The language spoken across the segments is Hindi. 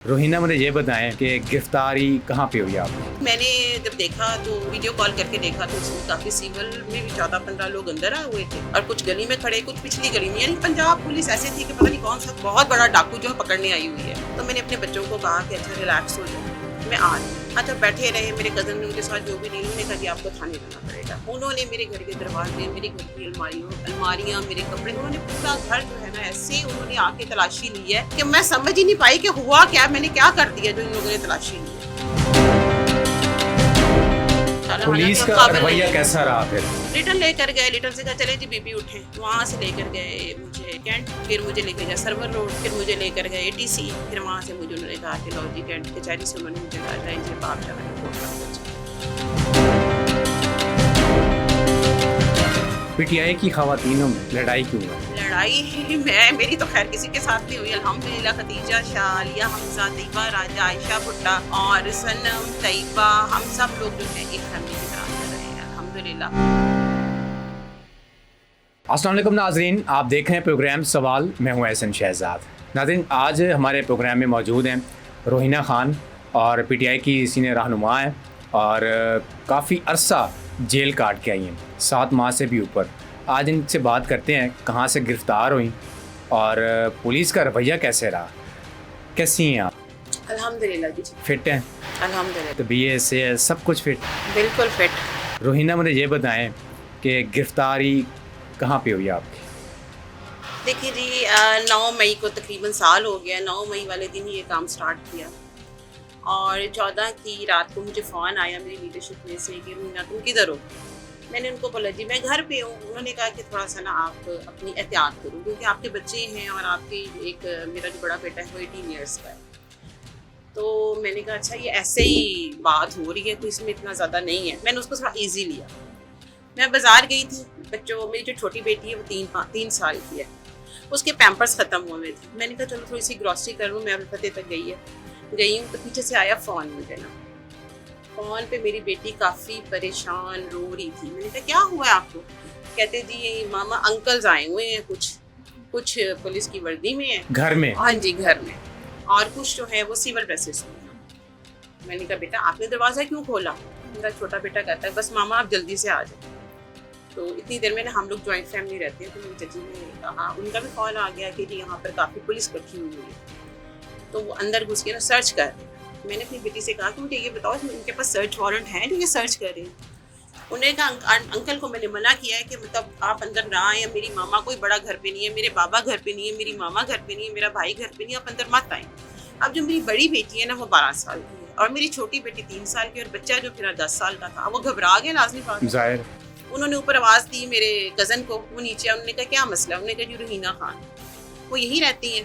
रोहिना, मुझे ये बताएं कि गिरफ्तारी कहाँ पे हुई आप? मैंने जब देखा तो वीडियो कॉल करके देखा तो उसमें काफी सिविल में भी 14-15 लोग अंदर आए हुए थे और कुछ गली में खड़े, कुछ पिछली गली में। यानी पंजाब पुलिस ऐसे थी कि पता नहीं कौन सा बहुत बड़ा डाकू जो है पकड़ने आई हुई है। तो मैंने अपने बच्चों को कहा कि अच्छा रिलैक्स हो जाओ, मैं आ रही हूँ। अच्छा बैठे रहे, मेरे कजन ने उनके साथ जो भी नहीं, उन्होंने कहा कि आपको थाने जाना पड़ेगा। उन्होंने मेरे घर के दरवाजे, मेरे घर की अलमारियाँ, मेरे कपड़े, उन्होंने पूरा घर जो है ना ऐसे उन्होंने आके तलाशी ली है कि मैं समझ ही नहीं पाई कि हुआ क्या, मैंने क्या कर दिया जो इन लोगों ने तलाशी ली है। पुलिस का रवैया कैसा रहा फिर? रिटर्न लेकर गए, रिटर्न से कहा चले जी बीबी उठे, वहाँ से लेकर गए मुझे कैंट, फिर मुझे लेकर गए सर्वर रोड, फिर मुझे लेकर गए एटीसी, फिर वहाँ से मुझे उन्होंने कहा कि लो जी कैंट कचहरी से उन्होंने मुझे कहा था इनसे बाप जाना पीटीआई की खवातीनों में लड़ाई क्यों हुई? लड़ाई मेरी तो खैर किसी के साथ नहीं हुई अल्हम्दुलिल्लाह। खदीजा, शाह, लिया, हमजा, तैयबा, राजा, आयशा भुट्टा और सनम, तैयबा, हम सब लोग जो है एक फैमिली की तरह कर रहे हैं अल्हम्दुलिल्लाह। अस्सलाम वालेकुम नाज़रीन, आप देख रहे हैं प्रोग्राम सवाल। मैं हूं एहसन शहजाद। नाज़रीन, आज हमारे प्रोग्राम में मौजूद हैं रोहिना खान और पीटीआई की सीनियर रहनुमा हैं और काफ़ी अरसा जेल काट के आई हैं, 7 माह से भी ऊपर। आज इनसे बात करते हैं कहाँ से गिरफ़्तार हुई और पुलिस का रवैया कैसे रहा। कैसी हैं आप? अल्हम्दुलिल्लाह जी, फिट हैं? अल्हम्दुलिल्लाह तबीयत से सब कुछ फिट? बिल्कुल फिट। रोहिना, मुझे ये बताएं कि गिरफ़्तारी कहाँ पे हुई आपकी? देखिए जी, 9 मई को तकरीबन साल हो गया। 9 मई वाले दिन ही ये काम स्टार्ट किया और 14 की रात को मुझे फ़ोन आया मेरी लीडरशिप में से कि रोहिना तुम किधर हो। मैंने उनको बोला जी मैं घर पे हूँ। उन्होंने कहा कि थोड़ा सा ना आप अपनी एहतियात करो क्योंकि आपके बच्चे हैं और आपके एक मेरा जो बड़ा बेटा है वो 18 ईयर्स का है। तो मैंने कहा अच्छा ये ऐसे ही बात हो रही है, कोई इसमें इतना ज़्यादा नहीं है। मैंने उसको थोड़ा ईजी लिया। मैं बाज़ार गई थी, बच्चों, मेरी जो छोटी बेटी है वो 3 साल की है, उसके पैम्पर्स ख़त्म हुए थे। मैंने कहा चलो थोड़ी सी ग्रॉसरी कर लूँ। मैं अभी फतेह तक गई हूँ तो पीछे से आया फ़ोन मुझे ना। फ़ोन पे मेरी बेटी काफ़ी परेशान रो रही थी। मैंने कहा क्या हुआ है आपको? कहते जी ये मामा अंकल्स आए हुए हैं, कुछ पुलिस की वर्दी में है घर में? हाँ जी घर में, और कुछ जो है वो सिविल ड्रेसेस में है। मैंने कहा बेटा आपने दरवाज़ा क्यों खोला? मेरा छोटा बेटा कहता है बस मामा आप जल्दी से आ जाओ। तो इतनी देर में ना हम लोग जॉइंट फैमिली रहते हैं तो मेरी चाची ने कहा, उनका भी फ़ोन आ गया कि जी यहाँ पर काफ़ी पुलिस इकट्ठी हुई है। तो वो अंदर घुस के ना सर्च कर रहे हैं। मैंने अपनी बेटी से कहा कि मुझे ये बताओ इनके पास सर्च वारंट है जो ये सर्च कर रहे हैं? उन्होंने कहा अंकल को मैंने मना किया है कि मतलब आप अंदर ना आए, मेरी मामा कोई बड़ा घर पे नहीं है, मेरे बाबा घर पे नहीं है, मेरी मामा घर पे नहीं है, मेरा भाई घर पे नहीं है, आप अंदर मत आए। अब जो मेरी बड़ी बेटी है ना वो 12 साल की है और मेरी छोटी बेटी 3 साल की और बच्चा जो फिर 10 साल का था वो घबरा गया लाजमी बात जाहिर। उन्होंने ऊपर आवाज़ दी मेरे कज़न को, वो नीचे आए। उन्होंने कहा क्या मसला? उन्होंने कहा जी रोहिना खान वो यहीं रहती हैं।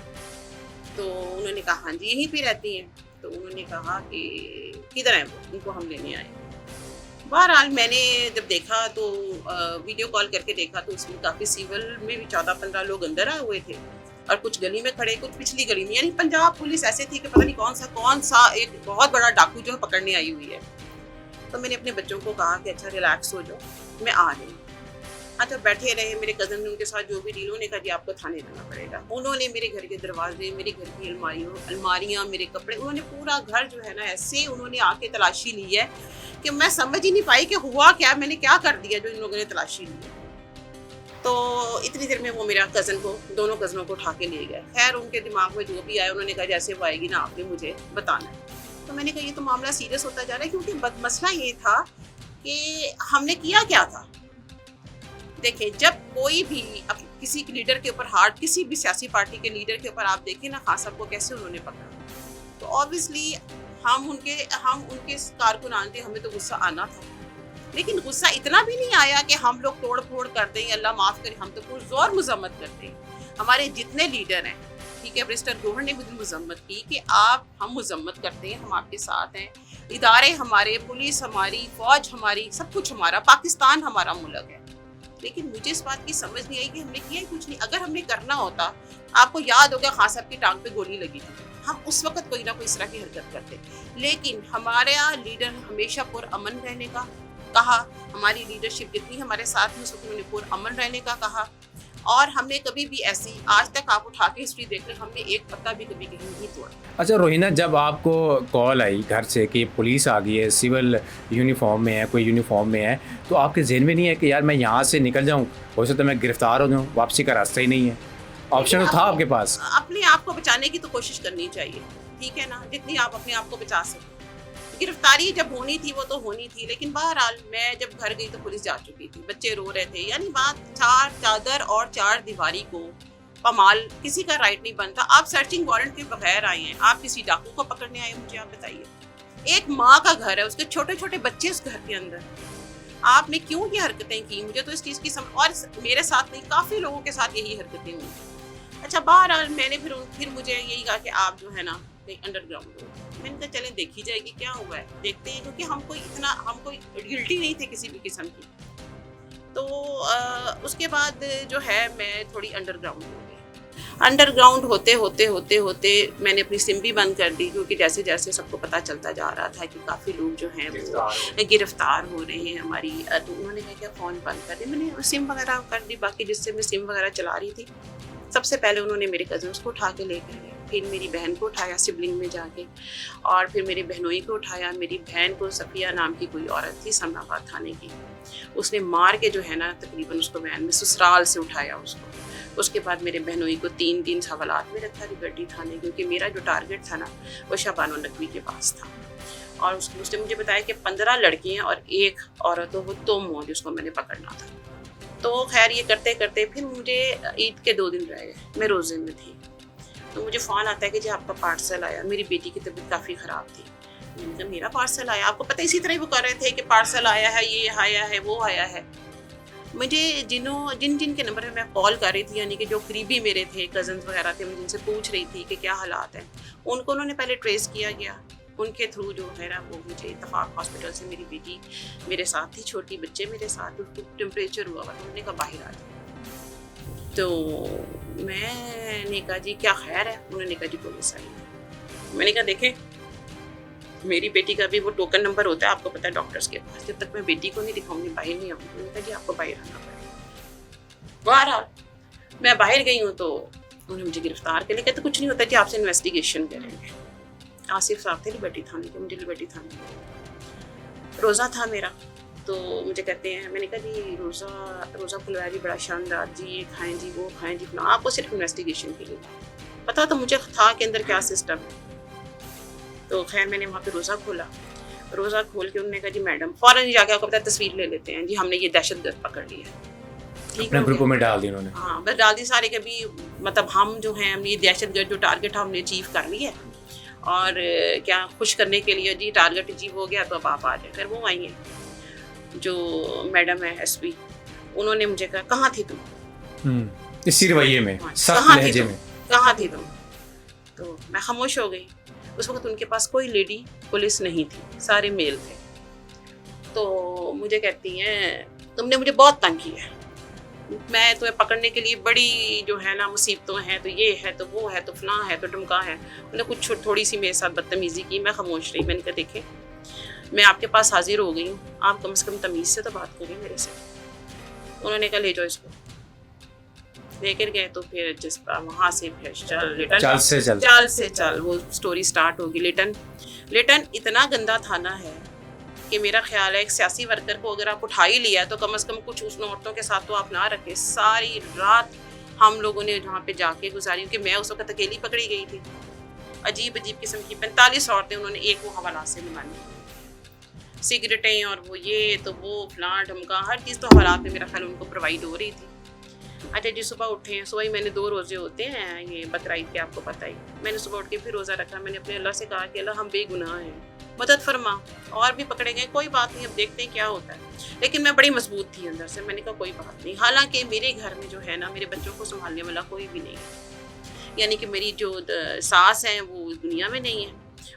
तो उन्होंने कहा हाँ जी यहीं पे रहती हैं। तो उन्होंने कहा कि किधर हैं वो, उनको हम लेने आए। बहरहाल मैंने जब देखा तो वीडियो कॉल करके देखा तो उसमें काफ़ी सिविल में भी 14-15 लोग अंदर आए हुए थे और कुछ गली में खड़े, कुछ पिछली गली में। यानी पंजाब पुलिस ऐसे थी कि पता नहीं कौन सा एक बहुत बड़ा डाकू जो है पकड़ने आई हुई है। तो मैंने अपने बच्चों को कहा कि अच्छा रिलैक्स हो जाओ, मैं आ रही हूँ। अच्छा बैठे रहे, मेरे कज़न ने उनके साथ जो भी डील, उन्होंने कहा जी आपको थाने जाना पड़ेगा। उन्होंने मेरे घर के दरवाजे, मेरे घर की अलमारियाँ, मेरे कपड़े, उन्होंने पूरा घर जो है ना ऐसे उन्होंने आके तलाशी ली है कि मैं समझ ही नहीं पाई कि हुआ क्या, मैंने क्या कर दिया जो इन लोगों ने तलाशी ली है। तो इतनी देर में वो मेरा कज़न को, दोनों कज़नों को उठा के ले गए। खैर उनके दिमाग में जो भी आया उन्होंने कहा जैसे वो आएगी ना आपने मुझे बताना है। तो मैंने कहा ये तो मामला सीरियस होता जा रहा है क्योंकि मसला ये था कि हमने किया क्या था। देखें जब कोई भी अब किसी लीडर के ऊपर हार्ट, किसी भी सियासी पार्टी के लीडर के ऊपर आप देखें ना खास आपको कैसे उन्होंने पकड़ा, तो ऑब्वियसली हम उनके कारकुनान थे, हमें तो गुस्सा आना था। लेकिन गुस्सा इतना भी नहीं आया कि हम लोग तोड़ फोड़ कर दें, अल्लाह माफ़ करे, हम तो पुरजोर मजम्मत करते हैं। हमारे जितने लीडर हैं, ठीक है, बैरिस्टर गौहर ने भी मजम्मत की कि हम मजम्मत करते हैं, हम आपके साथ हैं। इदारे हमारे, पुलिस हमारी, फौज हमारी, सब कुछ हमारा, पाकिस्तान हमारा मुल्क है। लेकिन मुझे इस बात की समझ नहीं आई कि हमने किया ही कुछ नहीं। अगर हमने करना होता, आपको याद होगा खान साहब की टांग पे गोली लगी थी, हम उस वक्त कोई ना कोई इस तरह की हरकत करते। लेकिन हमारा लीडर हमेशा पुरअमन रहने का कहा, हमारी लीडरशिप जितनी हमारे साथ में उन्होंने पुरअमन रहने का कहा और हमने कभी भी ऐसी, आज तक आप उठा के हिस्ट्री देख लें, हमने एक पत्ता भी कभी कहीं नहीं तोड़ा। अच्छा रोहिना, जब आपको कॉल आई घर से कि पुलिस आ गई है, सिविल यूनिफॉर्म में है, कोई यूनिफॉर्म में है, तो आपके जहन में नहीं है कि यार मैं यहाँ से निकल जाऊँ, हो सकता है मैं गिरफ्तार हो जाऊँ, वापसी का रास्ता ही नहीं है? ऑप्शन था आपके पास? अपने आप को बचाने की तो कोशिश करनी चाहिए, ठीक है ना, जितनी आप अपने आप को बचा सकते। गिरफ्तारी जब होनी थी वो तो होनी थी, लेकिन बहरहाल मैं जब घर गई तो पुलिस जा चुकी थी, बच्चे रो रहे थे। यानी बात चार चादर और चार दीवारी को पमाल किसी का राइट नहीं बनता। आप सर्चिंग वारंट के बगैर आए हैं, आप किसी डाकू को पकड़ने आए, मुझे आप बताइए। एक माँ का घर है, उसके छोटे छोटे बच्चे उस घर के अंदर, आपने क्यों ये हरकतें की? मुझे तो इस चीज़ की समझ, और मेरे साथ नहीं, काफ़ी लोगों के साथ यही हरकतें हुई। अच्छा, बहरहाल मैंने फिर मुझे यही कहा कि आप जो है ना कहीं अंडरग्राउंड हो। मैंने कहा चलें देखी जाएगी क्या हुआ है, देखते हैं, क्योंकि हम कोई गिल्टी नहीं थे किसी भी किस्म की। तो उसके बाद जो है मैं थोड़ी अंडरग्राउंड हो गई। अंडरग्राउंड होते मैंने अपनी सिम भी बंद कर दी, क्योंकि जैसे जैसे सबको पता चलता जा रहा था कि काफ़ी लोग जो हैं वो गिरफ्तार हो रहे हैं हमारी, तो उन्होंने कहा क्या फ़ोन बंद कर दी। मैंने सिम वगैरह कर दी, बाकी जिससे मैं सिम वगैरह चला रही थी। सबसे पहले उन्होंने मेरे कज़न्स को उठा के लेकर गए, फिर मेरी बहन को उठाया सिबलिंग में जाके, और फिर मेरी बहनोई को उठाया। मेरी बहन को सफ़िया नाम की कोई औरत थी समनाबाद थाने की, उसने मार के जो है ना तकरीबन उसको वैन में ससुराल से उठाया उसको। उसके बाद मेरे बहनोई को 3 दिन हवालात में रखा लिबर्टी थाने, क्योंकि मेरा जो टारगेट था ना वो शाबानो नकवी के पास था। और उसने मुझे बताया कि 15 लड़कियाँ और 1 औरत हो, वो तुम हो जिसको मैंने पकड़ना था। तो खैर ये करते करते फिर मुझे ईद के 2 दिन रह गए, मैं रोज़े में थी। तो मुझे फ़ोन आता है कि जी आपका पार्सल आया। मेरी बेटी की तबीयत काफ़ी ख़राब थी। मैंने कहा मेरा पार्सल आया? आपको पता, इसी तरह वो कर रहे थे कि पार्सल आया है, ये आया है, वो आया है। मुझे जिन के नंबर पे मैं कॉल कर रही थी, यानी कि जो करीबी मेरे थे, कज़न्स वगैरह थे, मैं जिनसे पूछ रही थी कि क्या हालात हैं, उनको उन्होंने पहले ट्रेस किया गया। उनके थ्रू जो है ना वो मुझे इत्तफाक हॉस्पिटल से मेरी बेटी मेरे साथ थी, छोटी बच्चे मेरे साथ, उसको टेम्परेचर हुआ हुआ, तो उन्होंने कहा बाहर आ जाए। तो मैंने कहा जी क्या खैर है? उन्होंने कहा जी पुलिस आई है। मैंने कहा देखें, मेरी बेटी का भी वो टोकन नंबर होता है, आपको पता है डॉक्टर्स के पास, जब तक मैं बेटी को नहीं दिखाऊंगी बाहर नहीं आऊँगी। उन्होंने कहा जी आपको बाहर आना पड़ेगा। बहरहाल मैं बाहर गई हूँ तो उन्होंने मुझे गिरफ्तार कर लिया। कहते कुछ नहीं होता जी, आपसे इन्वेस्टिगेशन करेंगे। आसिफ साहब थे लिबर्टी थाने के, मुझे लिबर्टी थाने रोज़ा था मेरा, तो मुझे कहते हैं, मैंने कहा जी रोज़ा खुलवाया जी, बड़ा शानदार जी, ये खाएं जी, वो खाएं जी, आपको सिर्फ इन्वेस्टिगेशन के लिए। पता तो मुझे था कि अंदर क्या सिस्टम है। तो खैर मैंने वहाँ पे रोज़ा खोला। रोज़ा खोल के उन्होंने कहा जी मैडम, फ़ौरन जाके आपको पता तस्वीर ले लेते हैं जी, हमने ये दहशतगर्द पकड़ लिया है। ठीक है, ग्रुपों में डाल दी उन्होंने? हाँ बस डाल दी सारे के भी, मतलब हम जो हैं, हमने ये दहशतगर्द जो टारगेट हमने अचीव कर लिया है, और क्या खुश करने के लिए जी टारगेट अचीव हो गया तो अब आप आ जाए। फिर वो आई हैं जो मैडम है एसपी, उन्होंने मुझे कहा कहाँ थी तुम? इसी रवैये में, सख्त लहजे में, कहाँ थी तुम? तो मैं खामोश हो गई। उस वक्त उनके पास कोई लेडी पुलिस नहीं थी, सारे मेल थे। तो मुझे कहती हैं तुमने मुझे बहुत तंग किया है, मैं तुम्हें पकड़ने के लिए बड़ी जो है ना मुसीबतों हैं, तो ये है तो वो है तो फलां है तो टमका है। उन्होंने कुछ थोड़ी सी मेरे साथ बदतमीज़ी की, मैं खामोश रही। मैंने कहा देखे मैं आपके पास हाजिर हो गई हूँ, आप कम से कम तमीज़ से तो बात करिए मेरे से। उन्होंने कहा ले जाओ इसको। लेकर गए तो फिर जिस वहाँ से फिर चल से चल वो स्टोरी स्टार्ट होगी। लिटन इतना गंदा थाना है कि मेरा ख्याल है एक सियासी वर्कर को अगर आप उठा ही लिया तो कम से कम कुछ उस औरतों के साथ तो आप ना रखें। सारी रात हम लोगों ने वहाँ पे जाके गुजारी, क्योंकि मैं उस वक्त अकेली पकड़ी गई थी। अजीब किस्म की 45 औरतें उन्होंने एक वो हवालात से निकाली, सिगरेटें और वो ये तो वो फलां ढमका, हर चीज़ तो हवालात में मेरा ख्याल उनको प्रोवाइड हो रही थी। अच्छा जी सुबह उठे हैं, सुबह ही मैंने 2 रोज़े होते हैं, ये बकरीद के आपको पता ही। मैंने सुबह उठ के फिर रोज़ा रखा। मैंने अपने अल्लाह से कहा कि अल्लाह हम बेगुनाह हैं, मदद फरमा। और भी पकड़े गए, कोई बात नहीं, अब देखते हैं क्या होता है। लेकिन मैं बड़ी मजबूत थी अंदर से। मैंने कहा कोई बात नहीं। हालांकि मेरे घर में जो है ना मेरे बच्चों को संभालने वाला कोई भी नहीं है, यानी कि मेरी जो सास हैं वो दुनिया में नहीं है,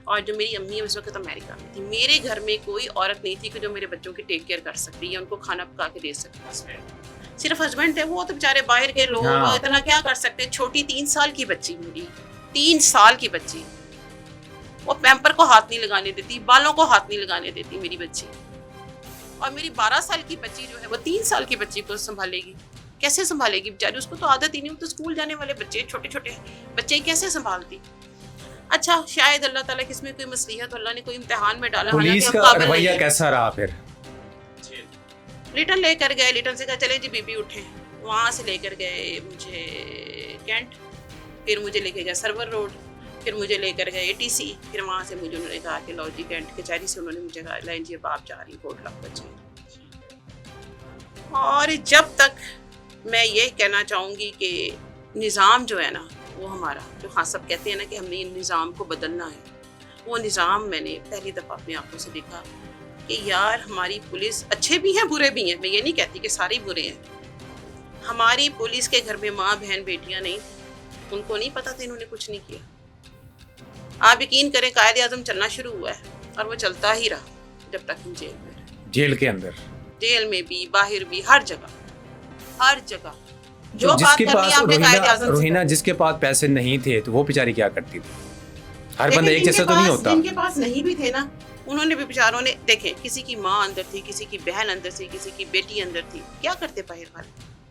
और जो मेरी अम्मी है उस वक्त अमेरिका में थी। मेरे घर में कोई औरत नहीं थी कि जो मेरे बच्चों की टेक केयर कर सकती या उनको खाना पका के दे सकती। सिर्फ हस्बैंड थे, वो तो बेचारे बाहर के लोग, हाँ। इतना क्या कर सकते। छोटी 3 साल की बच्ची, मेरी 3 साल की बच्ची, वो पैम्पर को हाथ नहीं लगाने देती, बालों को हाथ नहीं लगाने देती मेरी बच्ची। और मेरी 12 साल की बच्ची जो है वो 3 साल की बच्ची को संभालेगी। कैसे संभालेगी बेचारी, उसको तो आदत ही नहीं, तो स्कूल जाने वाले बच्चे, छोटे छोटे बच्चे कैसे संभालती। अच्छा, शायद अल्लाह ताला की इसमें कोई मसलिहत, अल्लाह ने कोई इम्तिहान में डाला। पुलिस का रवैया कैसा रहा फिर? लिटन लेकर गए, लिटन से कहा चले जी बीबी उठे, वहाँ से लेकर गए मुझे कैंट, फिर मुझे लेके गए सर्वर रोड, फिर मुझे लेकर गए ATC, फिर वहाँ से मुझे उन्होंने कहा कि लो जी कैंट कचहरी से उन्होंने मुझे कहा लाइन जी अब आप जा रही कोर्ट लग बचे। और जब तक मैं ये कहना चाहूँगी कि निज़ाम जो है ना वो हमारा, जो हाँ सब कहते हैं ना कि हमने निज़ाम को बदलना है, वो निज़ाम मैंने पहली दफ़ा अपनी आंखों से देखा कि यार हमारी पुलिस, अच्छे भी हैं बुरे भी हैं, मैं ये नहीं कहती कि सारे बुरे हैं। हमारी पुलिस के घर में माँ बहन बेटियाँ नहीं थी, उनको नहीं पता था, इन्होंने कुछ नहीं किया। आप यकीन करें कायदे आज़म चलना शुरू हुआ है और वो चलता ही रहा जब तक हम जेल में रहे। जेल के अंदर, जेल में भी, बाहर भी, हर जगह जो जिसके बात करनी पास आपने कायदे आज़म से रोहिना जिसके पास पैसे नहीं थे तो वो बेचारी क्या करती थी? हर बंदा एक जैसा तो नहीं होता। जिनके पास नहीं भी थे ना, उन्होंने भी बेचारों ने देखे, किसी की माँ अंदर थी, किसी की बहन अंदर थी, किसी की बेटी अंदर थी, क्या करते बाहर वाले,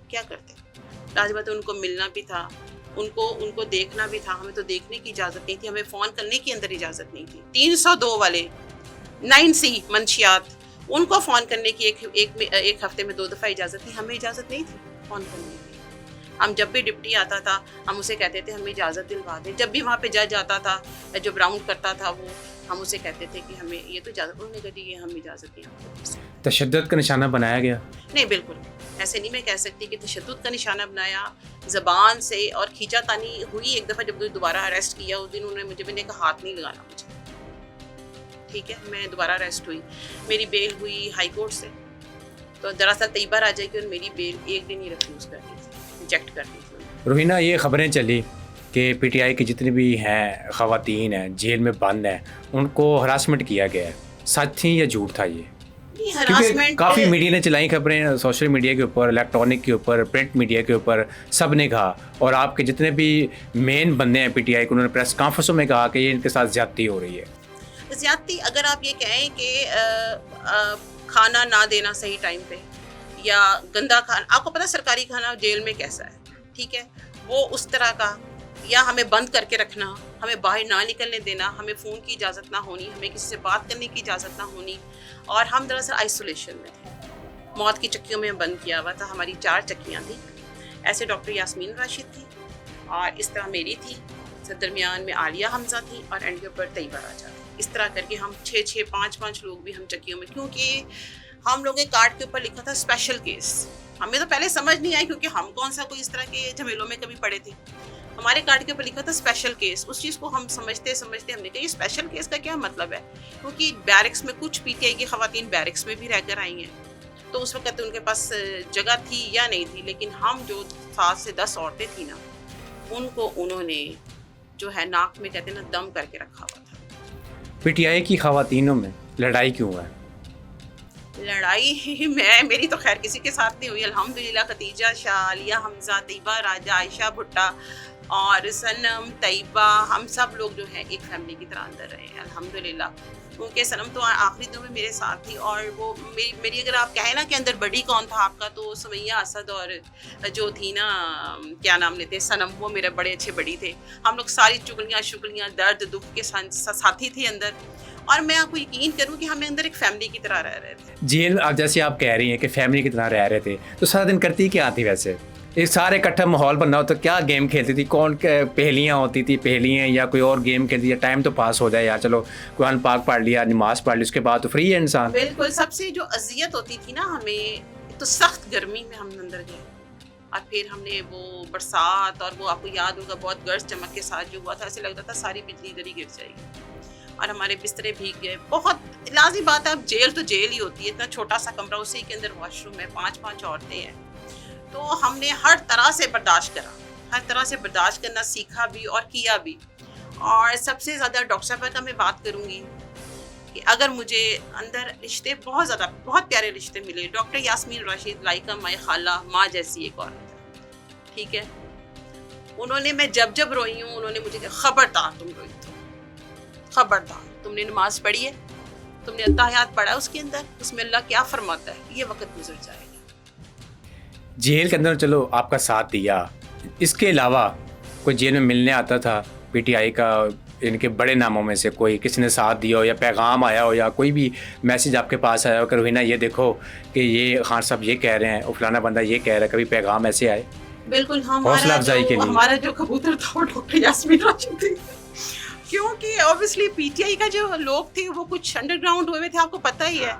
क्या करते? लाजमत उनको मिलना भी था, उनको देखना भी था। हमें तो देखने की इजाज़त नहीं थी, हमें फ़ोन करने की अंदर इजाज़त नहीं थी। 302 वाले 9C मंशियात, उनको फ़ोन करने की एक हफ्ते में 2 दफ़ा इजाज़त थी, हमें इजाज़त नहीं थी फ़ोन करने की। हम जब भी डिप्टी आता था हम उसे कहते थे हमें इजाज़त दिलवा दे। जब भी वहाँ पे जज आता था जो राउंड करता था वो, हम उसे कहते थे कि हमें ये तो इजाज़त, उन्होंने कहा ये हम इजाज़त नहीं आपको। तशद्दुद का निशाना बनाया गया? नहीं, बिल्कुल ऐसे नहीं मैं कह सकती कि तशद्दुद का निशाना बनाया। ज़बान से और खींचातानी हुई। एक दफ़ा जब दोबारा अरेस्ट किया उस दिन उन्होंने मैंने कहा हाथ नहीं लगाना मुझे, ठीक है। मैं दोबारा अरेस्ट हुई, मेरी बेल हुई हाई कोर्ट से, तो दरअसल तैयबा राजा की और मेरी बेल एक दिन ही रिफ्यूज़ कर दी थी, रिजेक्ट कर दी थी। रोहिना, ये खबरें चली कि PTI की जितनी भी हैं ख़वातीन हैं जेल में बंद हैं, उनको हरासमेंट किया गया है, सच थी या झूठ था ये? क्योंकि काफ़ी मीडिया ने चलाई खबरें, सोशल मीडिया के ऊपर, इलेक्ट्रॉनिक के ऊपर, प्रिंट मीडिया के ऊपर, सब ने कहा, और आपके जितने भी मेन बंदे हैं PTI को, उन्होंने प्रेस कॉन्फ्रेंसों में कहा कि ये इनके साथ ज़्यादती हो रही है। ज़्यादती अगर आप ये कहें कि खाना ना देना सही टाइम पे या गंदा खाना, आपको पता सरकारी खाना जेल में कैसा है, ठीक है, वो उस तरह का, या हमें बंद करके रखना, हमें बाहर ना निकलने देना, हमें फ़ोन की इजाज़त ना होनी, हमें किसी से बात करने की इजाज़त ना होनी, और हम दरअसल आइसोलेशन में थे। मौत की चक्कियों में बंद किया हुआ था, हमारी 4 चक्कियाँ थी। ऐसे डॉक्टर यास्मीन राशिद थी और इस तरह मेरी थी, दरमियान में आलिया हमजा थी और एंड के ऊपर तैयबा राजा थी। इस तरह करके हम 6-6, 5-5 लोग भी हम चक्कियों में, क्योंकि हम लोगों के कार्ड के ऊपर लिखा था स्पेशल केस। हमें तो पहले समझ नहीं आई क्योंकि हम कौन सा कोई इस तरह के झमेलों में कभी पड़े थे। हमारे कार्ड के ऊपर लिखा था स्पेशल केस। उस चीज़ को हम समझते हमने कहा ये स्पेशल केस का क्या मतलब है, क्योंकि बैरिक्स में कुछ PTI की ख़वातीन बैरिक्स में भी रहकर आई हैं, तो उस वक्त उनके पास जगह थी या नहीं थी, लेकिन हम जो 7 से 10 औरतें थी ना, उनको उन्होंने जो है नाक में कहते ना दम करके रखा हुआ था। PTI की ख़वातीनों में लड़ाई क्यों है? लड़ाई मेरी तो खैर किसी के साथ नहीं हुई, अल्हम्दुलिल्लाह। खतीजा शाह, आलिया हमजा, तैयबा राजा, आयशा भुट्टा और सनम, तैयबा, हम सब लोग जो है एक फैमिली की तरह अंदर रहे हैं अल्हम्दुलिल्लाह। क्योंकि सनम तो आखिरी दिन में मेरे साथ थी, और वो मेरी अगर आप कहें ना कि अंदर बड़ी कौन था आपका, तो सुमैया असद और जो थी ना क्या नाम लेते सनम, वो मेरे बड़े अच्छे बड़ी थे। हम लोग सारी चुगलियाँ दर्द दुख के साथी थे अंदर, और मैं आपको यकीन करूं कि हमें अंदर एक फैमिली की तरह रह रहे थे। जेल, अब जैसे आप कह रही हैं कि फैमिली की तरह रह रहे थे, तो सारा दिन करती क्या थी वैसे? एक सारे इकट्ठा माहौल बनना हो तो क्या गेम खेलती थी? कौन पहेलियाँ होती थी, पहेलियाँ या कोई और गेम खेलती, या टाइम तो पास हो जाए यार, चलो कुरान पाक पढ़ लिया, नमाज पढ़ ली, उसके बाद तो फ्री है इंसान। बिल्कुल। सबसे जो अजियत होती थी ना हमें, तो सख्त गर्मी में हम अंदर गए, और फिर हमने वो बरसात, और वो आपको याद होगा बहुत गर्ज चमक के साथ जो हुआ था, ऐसे लगता था सारी बिजली इधर ही गिर जाएगी, और हमारे बिस्तरे भीग गए। बहुत लाज़मी बात है, अब जेल तो जेल ही होती है, इतना छोटा सा कमरा, उसी के अंदर वॉशरूम है, 5-5 औरतें हैं, तो हमने हर तरह से बर्दाश्त करा, हर तरह से बर्दाश्त करना सीखा भी और किया भी। और सबसे ज़्यादा डॉक्टर साहब का मैं बात करूँगी कि अगर मुझे अंदर रिश्ते बहुत प्यारे रिश्ते मिले, डॉक्टर यास्मीन राशिद लाइका माई खाला, माँ जैसी एक औरत है, ठीक है। उन्होंने, मैं जब रोई हूँ, उन्होंने मुझे कहा खबरदार तुम रोई तो, खबरदार, तुमने नमाज पढ़ी है, तुमने अत्ताहियात पढ़ा है, उसके अंदर उसमें अल्लाह क्या फरमाता है, ये वक्त गुजर जाएगा। जेल के अंदर चलो आपका साथ दिया, इसके अलावा कोई जेल में मिलने आता था पीटीआई का, इनके बड़े नामों में से कोई किसी ने साथ दिया हो या पैगाम आया हो या कोई भी मैसेज आपके पास आया हो कि रोहिना ये देखो कि ये खान साहब ये कह रहे हैं और फलाना बंदा ये कह रहा है, कभी पैगाम ऐसे आए? बिल्कुल, हौसला अफजाई के लिए हमारा जो कबूतर था वो डॉक्टर यास्मीन राशिद थी, क्योंकि ऑब्वियसली पीटीआई का जो लोग थे वो कुछ अंडरग्राउंड हुए थे, आपको पता ही है।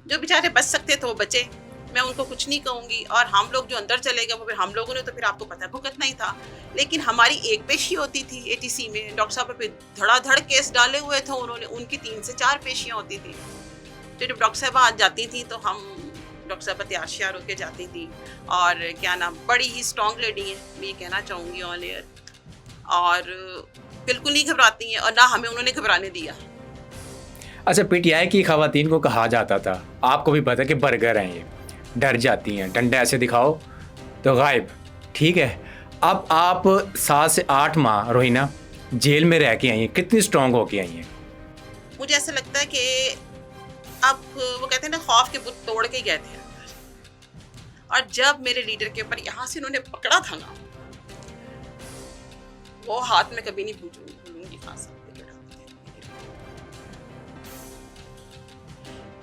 जो बेचारे बच सकते थे वो बचे, मैं उनको कुछ नहीं कहूँगी। और हम लोग जो अंदर चले गए वो फिर हम लोगों ने तो फिर आपको पता है भुगतना ही था। लेकिन हमारी एक पेशी होती थी एटीसी में, डॉक्टर साहब पे धड़ाधड़ केस डाले हुए थे उन्होंने, उनकी 3 से 4 पेशियाँ होती थी। तो जब डॉक्टर साहब आ जाती थी तो हम डॉक्टर साहब तैयार श्यार होकर जाती थी। और क्या नाम, बड़ी ही स्ट्रॉन्ग लेडी है, मैं ये कहना चाहूँगी ऑन एयर, और बिल्कुल नहीं घबराती हैं और ना हमें उन्होंने घबराने दिया। अच्छा, पीटीआई की खवातीन को कहा जाता था, आपको भी पता है कि बर्गर हैं, ये डर जाती हैं, डंडा ऐसे दिखाओ तो गायब, ठीक है। अब आप 7 से 8 माह रोहिना जेल में रह के आई हैं, कितनी स्ट्रॉन्ग होके आई हैं? मुझे ऐसा लगता है कि अब वो कहते हैं ना, खौफ के बुत तोड़ के गए थे अंदर। और जब मेरे लीडर के ऊपर यहाँ से उन्होंने पकड़ा था ना, वो हाथ में कभी नहीं भूलूंगी। खान साहब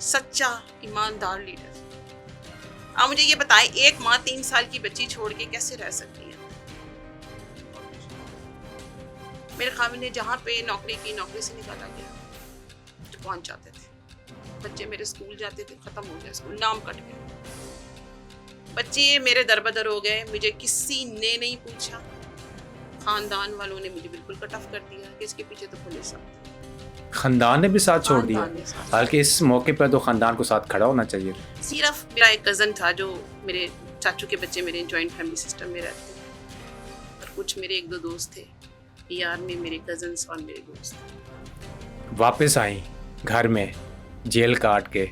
सच्चा ईमानदार लीडर। आप मुझे ये बताएं, एक माँ 3 साल की बच्ची छोड़ के कैसे रह सकती है? मेरे खामिद ने जहाँ पे नौकरी की, नौकरी से निकाला गया, जो पहुंच जाते थे बच्चे, मेरे स्कूल जाते थे, खत्म हो गया स्कूल, नाम कट गए बच्चे, मेरे दरबदर हो गए। मुझे किसी ने नहीं पूछा, खानदान वालों ने मुझे बिल्कुल कट ऑफ कर दिया कि इसके पीछे तो पुलिस है। खानदान ने भी साथ छोड़ दिया, हालांकि इस मौके पर तो खानदान को साथ खड़ा होना चाहिए। सिर्फ मेरा एक कज़न था, जो मेरे चाचू के बच्चे मेरे जॉइंट फैमिली सिस्टम में रहते थे, और कुछ मेरे 1-2 दोस्त थे यार में, मेरे कज़न्स और मेरे दोस्त। वापस आई घर में, जेल काट के,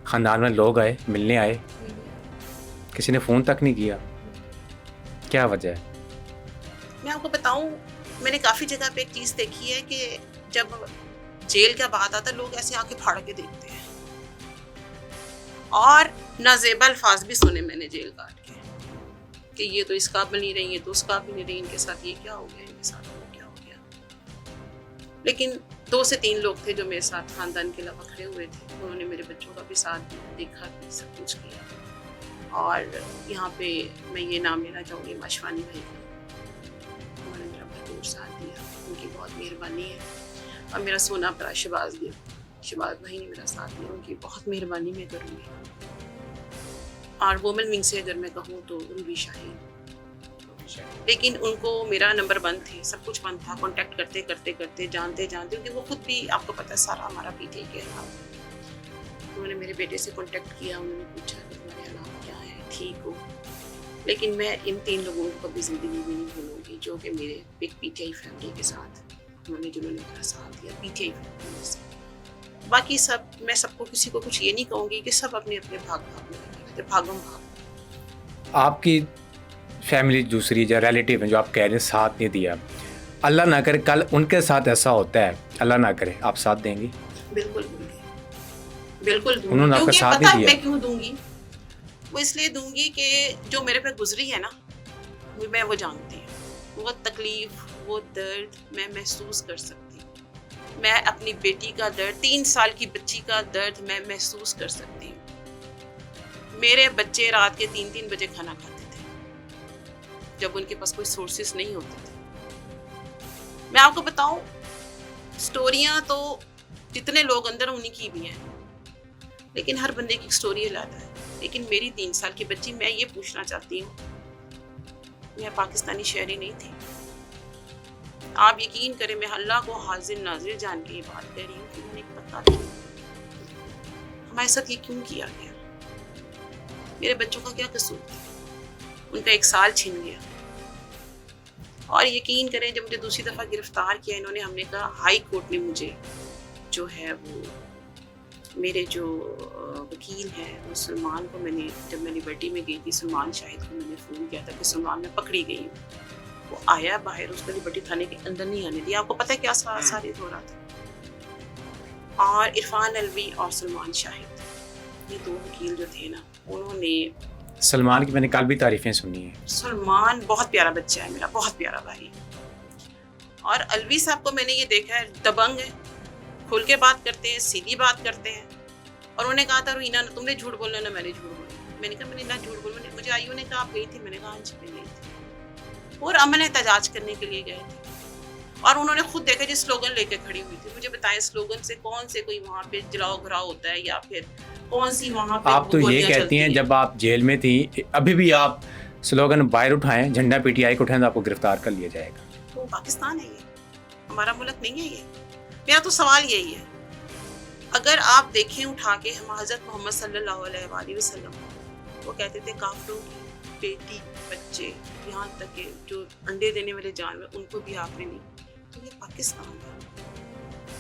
खानदान में लोग आए, मिलने आए, किसी ने फ़ोन तक नहीं किया, क्या वजह है? मैं आपको बताऊं, मैंने काफ़ी जगह पे एक चीज़ देखी है कि जब जेल का बात आता, लोग ऐसे आके फाड़ के देखते हैं। और नाज़ेबा अल्फाज भी सुने मैंने जेल काट के कि ये तो इस काबिल नहीं रही, ये तो उस काबिल नहीं रही, इनके साथ ये क्या हो गया, इनके साथ वो क्या हो गया। लेकिन 2 से 3 लोग थे जो मेरे साथ खानदान के अलावा खड़े हुए थे, उन्होंने मेरे बच्चों का भी साथ दिया, देखा भी, सब कुछ किया। और यहाँ पे मैं ये नाम लेना चाहूँगी माशवानी भाई का, उन्होंने मेरा भरपूर साथ दिया, उनकी बहुत मेहरबानी है। और मेरा सोना परा शहबाज भाई ने मेरा साथ दिया, उनकी बहुत मेहरबानी मैं करूँगी। और वुमेन विंग से अगर मैं कहूँ तो रूबी शाहीन, लेकिन उनको मेरा नंबर बंद थे, सब कुछ बंद था, कांटेक्ट करते करते करते जानते क्योंकि वो खुद भी, आपको पता है सारा हमारा पीटीआई के हालात। उन्होंने मेरे बेटे से कांटेक्ट किया, उन्होंने पूछा कि तुम्हारे हालात क्या है, ठीक हो? लेकिन मैं इन 3 लोगों को कभी ज़िंदगी में नहीं भूलूंगी, जो कि मेरे एक पीटीआई फैमिली के साथ जिन्होंने मेरा साथ दिया, पीटीआई फैमिली से। बाकी सब, मैं सबको, किसी को कुछ ये नहीं कहूँगी कि सब अपने अपने भाग में रहते, भागम भाग। आपकी फैमिली दूसरी जो रिलेटिव हैं, जो आप कह रहे हैं साथ नहीं दिया, अल्लाह ना करे कल उनके साथ ऐसा होता है, अल्लाह ना करे, आप साथ देंगी? बिल्कुल दूंगी, बिल्कुल दूंगी। उन्होंने आपका साथ नहीं दिया, मैं क्यों दूंगी? वो इसलिए दूंगी कि जो मेरे पे गुजरी है ना, मैं वो जानती हूँ। वो तकलीफ, वो दर्द मैं महसूस कर सकती हूँ। मैं अपनी बेटी का दर्द, 3 साल की बच्ची का दर्द मैं महसूस कर सकती हूँ। मेरे बच्चे रात के 3-3 बजे खाना खाते थे, जब उनके पास कोई सोर्सेस नहीं होते थे। मैं आपको बताऊं, स्टोरियां तो जितने लोग अंदर उन्हीं की भी हैं, लेकिन हर बंदे की स्टोरी अलग है। लेकिन मेरी 3 साल की बच्ची, मैं ये पूछना चाहती हूँ, मैं पाकिस्तानी शहरी नहीं थी। आप यकीन करें, मैं अल्लाह को हाजिर नाजिर जान के ये बात कह रही हूँ कि मैंने पता नहीं हमारे साथ ये क्यों किया गया, मेरे बच्चों का क्या कसूर था, उनका 1 साल छिन गया। और यकीन करें, जब मुझे दूसरी दफ़ा गिरफ्तार किया इन्होंने, हमने कहा, हाई कोर्ट ने मुझे जो है वो, मेरे जो वकील हैं वो सलमान को, मैंने जब मैं लिबर्टी में गई थी, सलमान शाहिद को मैंने फ़ोन किया था कि सलमान मैं पकड़ी गई हूँ। वो आया बाहर, उसको लिबर्टी थाने के अंदर नहीं आने दिया। आपको पता है क्या साबित हो रहा था? और इरफान अलवी और सलमान शाहिद, ये 2 वकील जो थे ना, उन्होंने सलमान की मैंने कल भी तारीफ़ें सुनी हैं। सलमान बहुत प्यारा बच्चा है मेरा, बहुत प्यारा भाई। और अलवी साहब को मैंने ये देखा है, दबंग है, खुल के बात करते हैं, सीधी बात करते हैं। और उन्होंने कहा था रोहिना ना तुमने झूठ बोलना ना मैंने झूठ बोला। मैंने कहा मैंने ना झूठ बोला। मुझे आईओ ने कहा आप गई थी, मैंने कहा हाँ जी मैं गई थी। और अमन एहतजाज करने के लिए गए थे और उन्होंने खुद देखा जी स्लोगन लेके खड़ी हुई थी। मुझे बताएं स्लोगन से कौन से कोई वहाँ पे जलाओ घराव होता है या फिर कौन सी वहाँ पे आप तो ये कहती हैं जब आप जेल में थी, अभी भी आप स्लोगन बाहर उठाएं, झंडा पीटीआई को उठाएं तो आपको गिरफ्तार कर लिया जाएगा। तो पाकिस्तान है ये, हमारा मुल्क नहीं है ये। मेरा तो सवाल यही है, अगर आप देखें उठा के हम हज़रत मोहम्मद सल्लल्लाहु अलैहि वसल्लम वो कहते थे काफिरों की बेटी बच्चे यहाँ तक के जो अंडे देने वाले जानवर उनको भी आपने नहीं। तो ये पाकिस्तान है,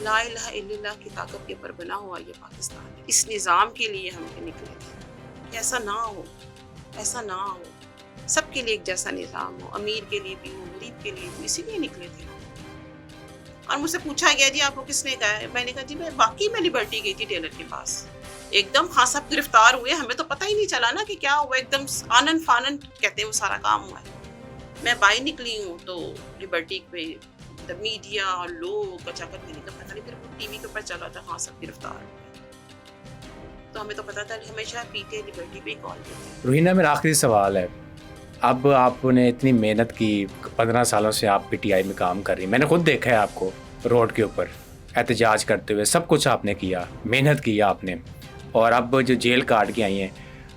ला इलाहा इल्लल्लाह की ताकत के ऊपर बना हुआ ये पाकिस्तान है। इस निज़ाम के लिए हम निकले थे कि ऐसा ना हो, ऐसा ना हो, सबके लिए एक जैसा निज़ाम हो, अमीर के लिए भी हो, गरीब के लिए भी, इसीलिए निकले थे। और मुझसे पूछा गया जी आपको किसने कहा है, मैंने कहा जी मैं लिबर्टी गई थी टेलर के पास, एकदम खान साहब गिरफ्तार हुए, हमें तो पता ही नहीं चला ना कि क्या हुआ, एकदम आनन फानन कहते हैं वो सारा काम हुआ है। मैं बाहर निकली हूँ तो लिबर्टी पे मीडिया और लोग अचानक मैंने कहा पता नहीं, फिर टीवी के ऊपर चला था खान साहब गिरफ्तार हुए, तो हमें तो पता था हमेशा पीके लिबर्टी पे कॉल देते। रोहिना मेरा आखिरी सवाल है, अब आपने इतनी मेहनत की, 15 सालों से आप पीटीआई में काम कर रही हैं, मैंने खुद देखा है आपको रोड के ऊपर एहतजाज करते हुए, सब कुछ आपने किया, मेहनत किया आपने, और अब जो जेल काट के आई हैं,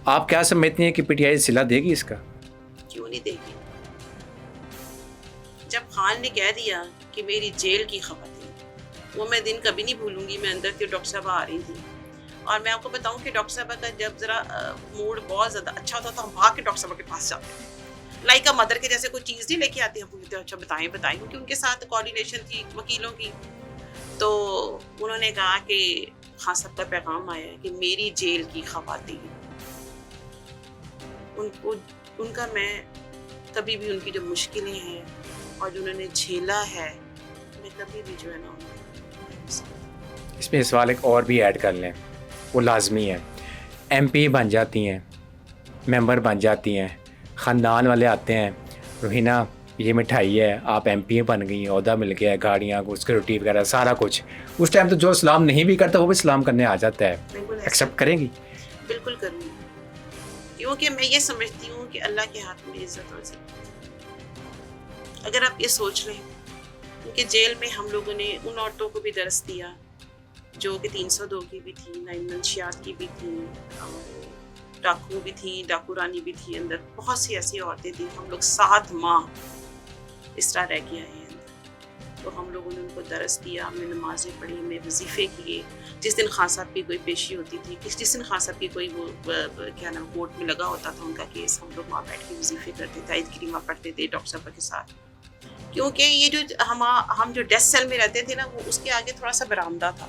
आप क्या समझती हैं कि पीटीआई सिला देगी इसका? क्यों नहीं देगी? जब खान ने कह दिया कि मेरी जेल की खबर थी, वो मैं दिन कभी नहीं भूलूंगी। मैं अंदर थी, डॉक्टर साहब आ रही थी और मैं आपको बताऊं कि डॉक्टर साहब का जब ज़रा मूड बहुत ज़्यादा अच्छा होता तो हम भाग के डॉक्टर साहब के पास जाते थे, लाइक अ मदर के जैसे कोई चीज़ नहीं लेके आती, हम पूछते अच्छा बताएं क्योंकि उनके साथ कोऑर्डिनेशन थी वकीलों की। तो उन्होंने कहा कि खान साहब का पैगाम आया है कि मेरी जेल की ख़वातीन, उनको उनका मैं कभी भी उनकी जो मुश्किलें हैं और जो उन्होंने झेला है, मैं कभी भी जो है ना इसमें इस सवाल एक और भी ऐड कर लें, वो लाजमी है। एमपी बन जाती हैं, मेंबर बन जाती हैं, ख़ानदान वाले आते हैं, रोहिना ये मिठाई है, आप एमपी बन गई, ओहदा मिल गया, गाड़ियाँ, सिक्योरिटी वगैरह सारा कुछ। उस टाइम तो जो सलाम नहीं भी करता वो भी सलाम करने आ जाता है, एक्सेप्ट करेंगी? बिल्कुल करूँगी, क्योंकि मैं ये समझती हूँ कि अल्लाह के हाथ में इज़्ज़त और ज़िल्लत। अगर आप ये सोच रहे हैं कि जेल में हम लोगों ने उन औरतों को भी दर्स दिया जो कि 302 की भी थी, 9 मंशियात की भी थी, और डाकू भी थी, डाकू रानी भी थी, अंदर बहुत सी ऐसी औरतें थी। हम लोग 7 माह इस तरह रह के आए हैं अंदर, तो हम लोगों ने उनको दरस दिया, हमने नमाज़ें पढ़ी, हमने वजीफ़े किए। जिस दिन खान साहब की कोई पेशी होती थी, जिस दिन खान साहब की कोई वो क्या नाम कोर्ट में लगा होता था उनका केस, हम लोग वहाँ बैठ के वजीफ़े करते थे, आयत करीमा पढ़ते थे डॉक्टर साहब के साथ। क्योंकि ये जो हम जो डेस्क सेल में रहते थे ना, वो उसके आगे थोड़ा सा बरामदा था,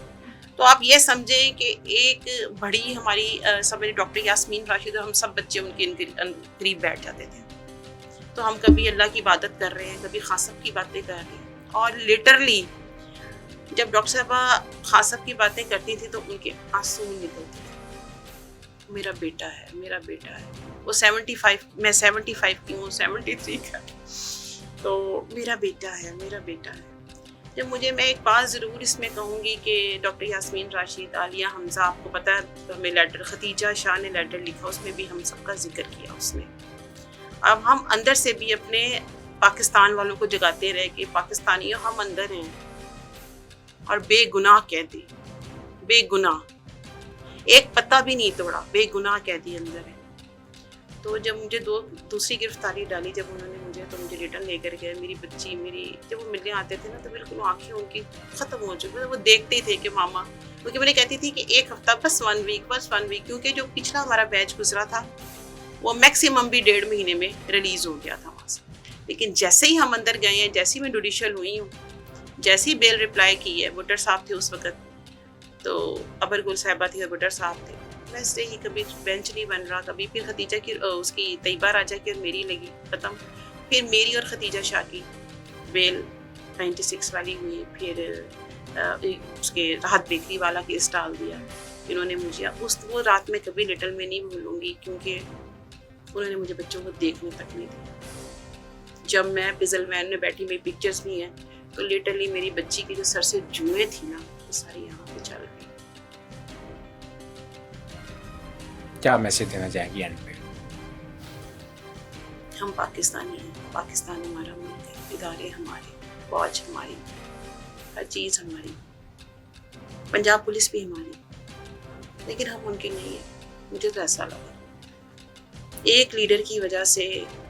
तो आप ये समझें कि एक बड़ी हमारी सब मेरी डॉक्टर यास्मीन राशिद और हम सब बच्चे उनके करीब बैठ जाते थे। तो हम कभी अल्लाह की इबादत कर रहे हैं, कभी खान साहब की बातें कर रहे हैं, और लिटरली जब डॉक्टर साहबा खान साहब की बातें करती थी तो उनके आंसू निकलते थे। मेरा बेटा है, मेरा बेटा है, वो 75, मैं 75 की हूँ, 73 का, तो मेरा बेटा है, मेरा बेटा है। जब मुझे, मैं एक बात ज़रूर इसमें कहूँगी कि डॉक्टर यास्मीन राशिद, आलिया हमजा, आपको पता है तो हमें लेटर, खतीजा शाह ने लेटर लिखा, उसमें भी हम सबका जिक्र किया उसने। अब हम अंदर से भी अपने पाकिस्तान वालों को जगाते रहे कि पाकिस्तानियों हम अंदर हैं, और बेगुनाह कह दी, बेगुनाह, एक पत्ता भी नहीं तोड़ा, बेगुनाह कह दी अंदर है। तो जब मुझे दूसरी गिरफ्तारी डाली, जब उन्होंने मुझे, तो मुझे रिटर्न लेकर गए, मेरी बच्ची, मेरी जब वो मिलने आते थे ना तो बिल्कुल आँखें उनकी ख़त्म हो चुकी, वो देखते थे कि मामा, क्योंकि मैंने कहती थी कि एक हफ्ता, बस 1 वीक, क्योंकि जो पिछला हमारा बैच गुजरा था वो मैक्सिमम भी 1.5 महीने में रिलीज़ हो गया था वहाँ से। लेकिन जैसे ही हम अंदर गए हैं, जैसे ही मैं जुडिशल हुई हूँ, जैसे ही बेल रिप्लाई की है, बुटर साहब थे उस वक़्त, तो अबर गुल साहिबा थी और बुटर साहब थे, वैसे ही कभी बेंच नहीं बन रहा, कभी फिर खतीजा की, उसकी तैयबा राजा की और मेरी लगी ख़त्म, फिर मेरी और खतीजा शाह की बेल 96 वाली हुई, फिर उसके राहत बेकरी वाला केस डाल दिया इन्होंने मुझे। वो रात में कभी लिटल में नहीं भूलूंगी, क्योंकि उन्होंने मुझे बच्चों को देखने तक नहीं दिया। जब मैं पिजल वैन में बैठी, मेरी पिक्चर्स भी हैं, तो लिटरली मेरी बच्ची की जो सर से जुएं थी ना, वो सारी यहाँ पे चल रही। क्या मैसेज देना चाहेंगी एंड पे? हम पाकिस्तानी हैं, पाकिस्तान हमारा मुल्क है, इदारे हमारे, फौज हमारी, हर चीज़ हमारी, पंजाब पुलिस भी हमारी, लेकिन हम उनके नहीं है। मुझे तो ऐसा लगा एक लीडर की वजह से,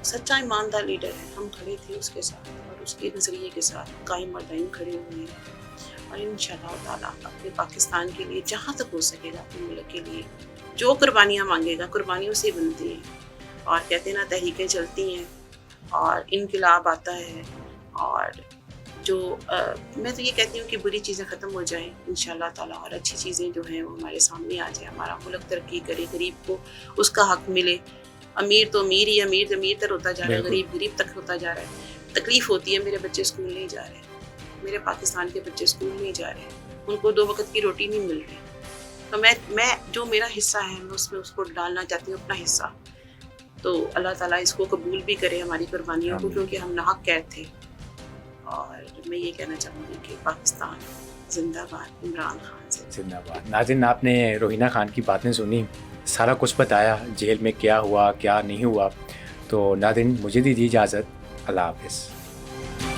सच्चा ईमानदार लीडर है, हम खड़े थे उसके साथ और उसके नज़रिए के साथ कायम और दायम खड़े हुए हैं। और इंशाअल्लाह ताला अपने पाकिस्तान के लिए जहाँ तक हो सकेगा, अपने मुल्क के लिए जो कुर्बानियाँ मांगेगा, कुर्बानियों से बनती हैं। और कहते हैं ना, तहरीकें चलती हैं और इनकलाब आता है, और जो मैं तो ये कहती हूँ कि बुरी चीज़ें ख़त्म हो जाएं इंशाअल्लाह ताला, और अच्छी चीज़ें जो हैं वो हमारे सामने आ जाए, हमारा मुल्क तरक्की करे, गरीब को उसका हक मिले। अमीर तो अमीर ही अमीर तक होता जा रहा है, गरीब गरीब तक होता जा रहा है। तकलीफ़ होती है, मेरे बच्चे स्कूल नहीं जा रहे, मेरे पाकिस्तान के बच्चे स्कूल नहीं जा रहे, उनको 2 वक्त की रोटी नहीं मिल रही। तो मैं जो मेरा हिस्सा है, मैं उसमें उसको डालना चाहती हूँ अपना हिस्सा। तो अल्लाह ताला इसको कबूल भी करे हमारी कुर्बानियों को, क्योंकि हम नाहक कैद थे। और मैं ये कहना चाहूँगी कि पाकिस्तान जिंदाबाद, इमरान खान से जिंदाबाद। नाज़रीन, आपने रोहिना खान की बातें सुनी, सारा कुछ बताया, जेल में क्या हुआ क्या नहीं हुआ। तो नाज़रीन, मुझे दीजिए इजाज़त। अल्लाह हाफ़िज़।